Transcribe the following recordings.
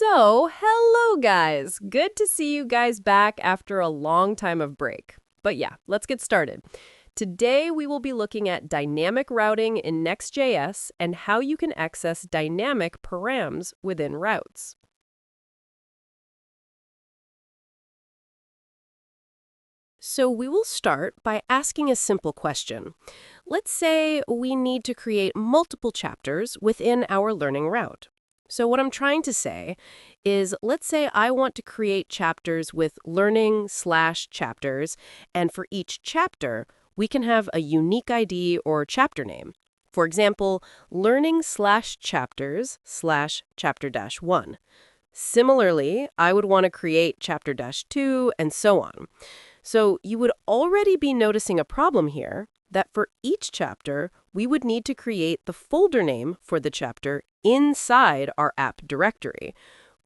So, hello guys! Good to see you guys back after a long time of break. But yeah, let's get started. Today we will be looking at dynamic routing in Next.js and how you can access dynamic params within routes. So we will start by asking a simple question. Let's say we need to create multiple chapters within our learning route. So what I'm trying to say is, let's say I want to create chapters with learning/chapters, and for each chapter, we can have a unique ID or chapter name. For example, learning/chapters/chapter-1. Similarly, I would want to create chapter-2 and so on. So you would already be noticing a problem here that for each chapter, we would need to create the folder name for the chapter inside our app directory,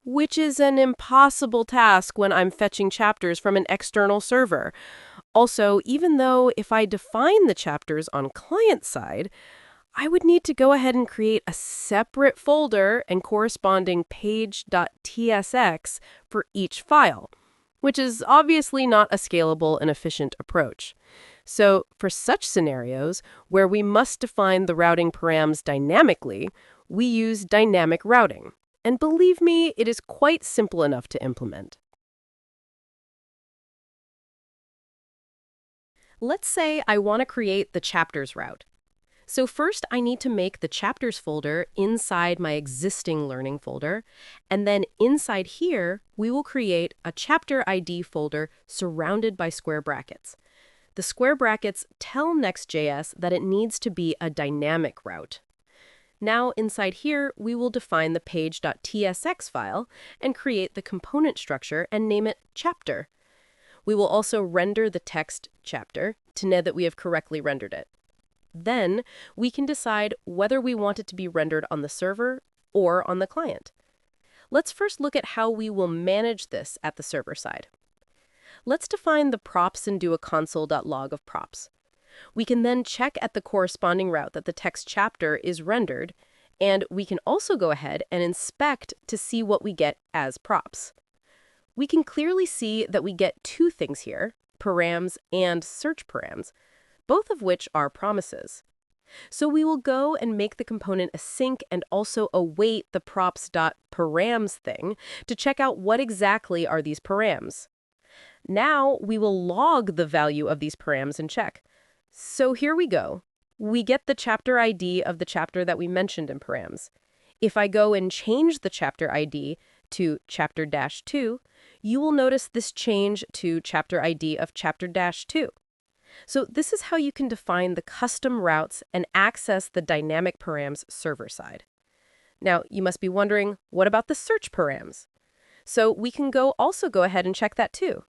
which is an impossible task when I'm fetching chapters from an external server. Also, even though if I define the chapters on client side, I would need to go ahead and create a separate folder and corresponding page.tsx for each file, which is obviously not a scalable and efficient approach. So for such scenarios where we must define the routing params dynamically, we use dynamic routing. And believe me, it is quite simple enough to implement. Let's say I want to create the chapters route. So first, I need to make the chapters folder inside my existing learning folder. And then inside here, we will create a chapter ID folder surrounded by square brackets. The square brackets tell Next.js that it needs to be a dynamic route. Now, inside here, we will define the page.tsx file and create the component structure and name it chapter. We will also render the text chapter to know that we have correctly rendered it. Then we can decide whether we want it to be rendered on the server or on the client. Let's first look at how we will manage this at the server side. Let's define the props and do a console.log of props. We can then check at the corresponding route that the text chapter is rendered, and we can also go ahead and inspect to see what we get as props. We can clearly see that we get two things here, params and search params, both of which are promises. So we will go and make the component async and also await the props.params thing to check out what exactly are these params. Now we will log the value of these params and check. So here we go. We get the chapter ID of the chapter that we mentioned in params. If I go and change the chapter ID to chapter-2, you will notice this change to chapter ID of chapter-2. So this is how you can define the custom routes and access the dynamic params server side. Now, you must be wondering, what about the search params? So we can also go ahead and check that too.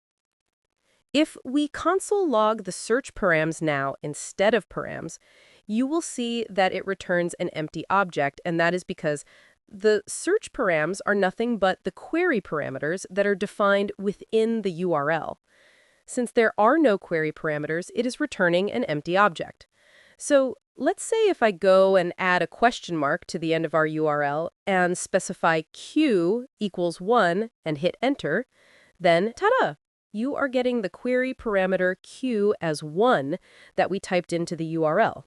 If we console log the search params now instead of params, you will see that it returns an empty object, and that is because the search params are nothing but the query parameters that are defined within the URL. Since there are no query parameters, it is returning an empty object. So let's say if I go and add a question mark to the end of our URL and specify q equals 1 and hit enter, then ta-da! You are getting the query parameter q as 1 that we typed into the URL.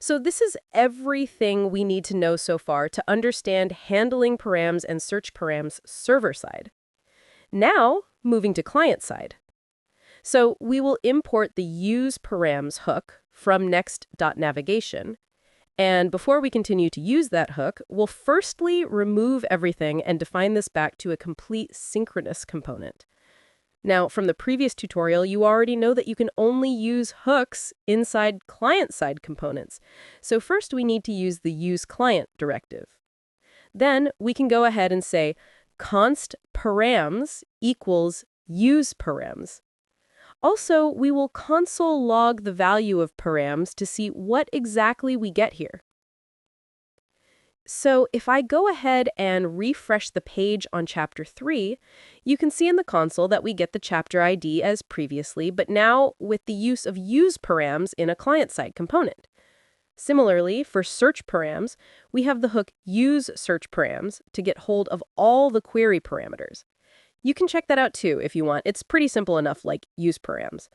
So this is everything we need to know so far to understand handling params and search params server side. Now, moving to client side. So we will import the use params hook from next.navigation. And before we continue to use that hook, we'll firstly remove everything and define this back to a complete synchronous component. Now, from the previous tutorial, you already know that you can only use hooks inside client-side components. So first we need to use the useClient directive. Then we can go ahead and say const params equals useParams. Also, we will console log the value of params to see what exactly we get here. So if I go ahead and refresh the page on chapter 3, you can see in the console that we get the chapter ID as previously, but now with the use of useParams in a client-side component. Similarly, for search params, we have the hook use search params to get hold of all the query parameters. You can check that out too if you want. It's pretty simple enough, like use params.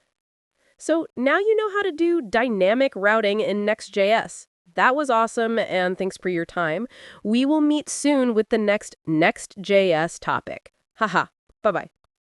So now you know how to do dynamic routing in Next.js. That was awesome, and thanks for your time. We will meet soon with the next Next.js topic. Haha. Bye-bye.